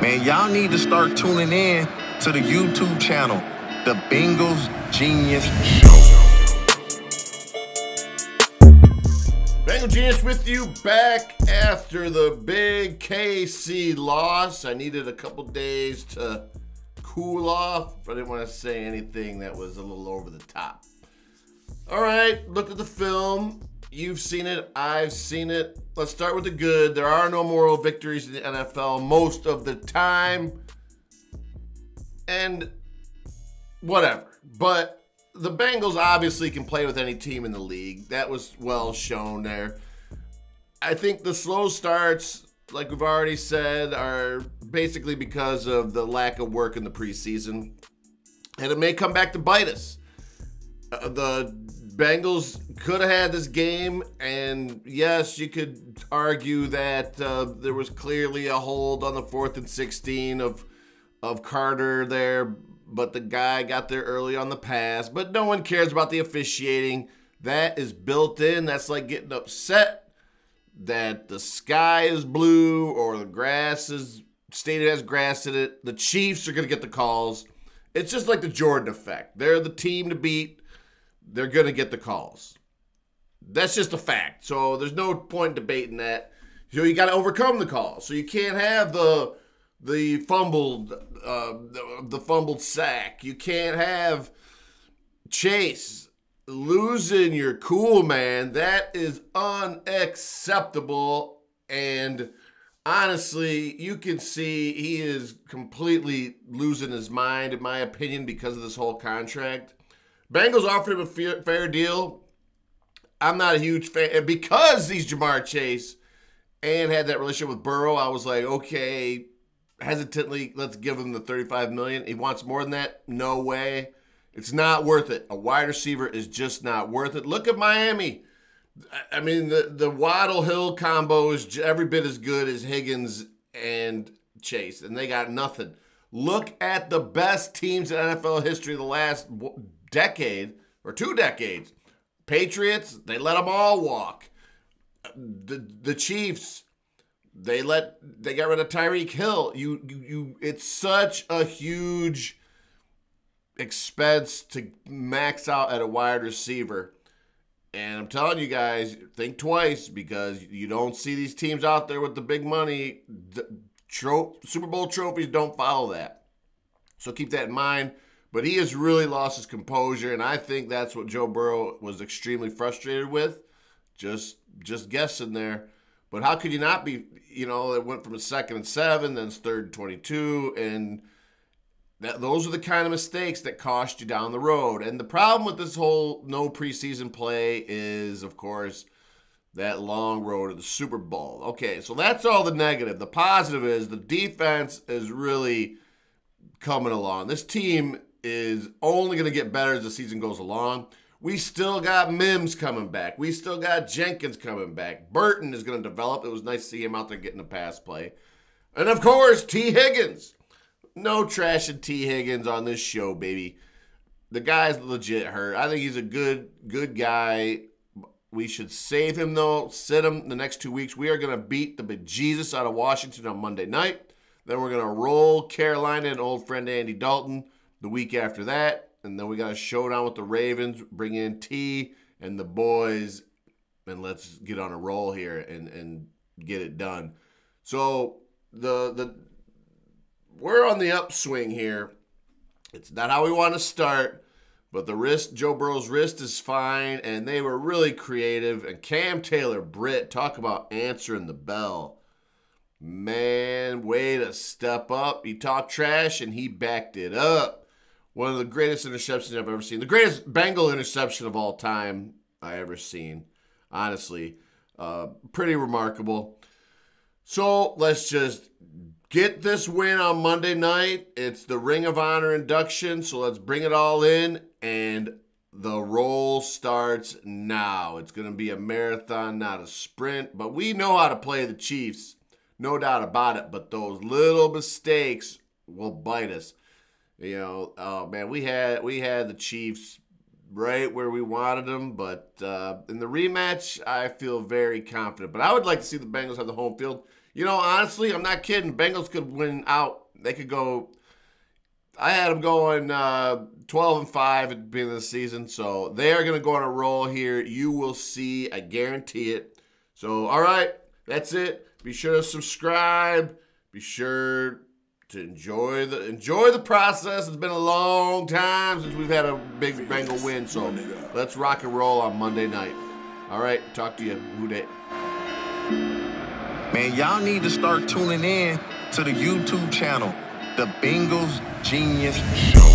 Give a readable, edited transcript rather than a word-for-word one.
Man, y'all need to start tuning in to the YouTube channel, The Bengals Genius Show. Bengal Genius with you back after the big KC loss. I needed a couple days to cool off, but I didn't want to say anything that was a little over the top. All right, looked at the film. You've seen it. I've seen it. Let's start with the good. There are no moral victories in the NFL most of the time. And whatever. But the Bengals obviously can play with any team in the league. That was well shown there. I think the slow starts, like we've already said, are basically because of the lack of work in the preseason. And it may come back to bite us. The Bengals could have had this game, and yes, you could argue that there was clearly a hold on the 4th and 16 of Carter there, but the guy got there early on the pass. But no one cares about the officiating. That is built in. That's like getting upset that the sky is blue or the grass is stadium has grass in it. The Chiefs are going to get the calls. It's just like the Jordan effect. They're the team to beat. They're going to get the calls. That's just a fact. So there's no point debating that. So you got to overcome the calls. So you can't have the fumbled sack. You can't have Chase losing your cool, man. That is unacceptable. And honestly, you can see he is completely losing his mind, in my opinion, because of this whole contract. Bengals offered him a fair deal. I'm not a huge fan. Because he's Jamar Chase and had that relationship with Burrow, I was like, okay, hesitantly, let's give him the $35 million. He wants more than that? No way. It's not worth it. A wide receiver is just not worth it. Look at Miami. I mean, the Waddle-Hill combo is every bit as good as Higgins and Chase, and they got nothing. Look at the best teams in NFL history the last decade or 2 decades. Patriots, they let them all walk. The Chiefs, they got rid of Tyreek Hill. It's such a huge expense to max out at a wide receiver. And I'm telling you guys, think twice, because you don't see these teams out there with the big money. Super Bowl trophies don't follow that. So keep that in mind. But he has really lost his composure, and I think that's what Joe Burrow was extremely frustrated with. Just guessing there. But how could you not be, it went from a 2nd and 7, then it's 3rd and 22, and those are the kind of mistakes that cost you down the road. And the problem with this whole no preseason play is, of course, that long road to the Super Bowl. Okay, so that's all the negative. The positive is the defense is really coming along. This team is only going to get better as the season goes along. We still got Mims coming back. We still got Jenkins coming back. Burton is going to develop. It was nice to see him out there getting a pass play. And, of course, T. Higgins. No trashing T. Higgins on this show, baby. The guy's legit hurt. I think he's a good guy. We should save him, though. Sit him the next 2 weeks. We are going to beat the bejesus out of Washington on Monday night. Then we're going to roll Carolina and old friend Andy Dalton the week after that. And then we got a showdown with the Ravens. Bring in T and the boys. And let's get on a roll here and get it done. So we're on the upswing here. It's not how we want to start, but Joe Burrow's wrist is fine, and they were really creative. And Cam Taylor-Britt, talk about answering the bell. Man, way to step up. He talked trash, and he backed it up. One of the greatest interceptions I've ever seen. The greatest Bengal interception of all time I ever seen. Honestly, pretty remarkable. So let's just get this win on Monday night. It's the Ring of Honor induction, so let's bring it all in, and the roll starts now. It's going to be a marathon, not a sprint, but we know how to play the Chiefs, no doubt about it, but those little mistakes will bite us. Oh man, we had the Chiefs right where we wanted them, but in the rematch, I feel very confident. But I would like to see the Bengals have the home field. You know, honestly, I'm not kidding. Bengals could win out. They could go. I had them going 12-5 at the beginning of the season, so they are going to go on a roll here. You will see. I guarantee it. So, all right, that's it. Be sure to subscribe. Be sure to enjoy the process. It's been a long time since we've had a big Bengal win, so let's rock and roll on Monday night. All right, talk to you. Who dat? Man, y'all need to start tuning in to the YouTube channel, The Bengals Genius Show.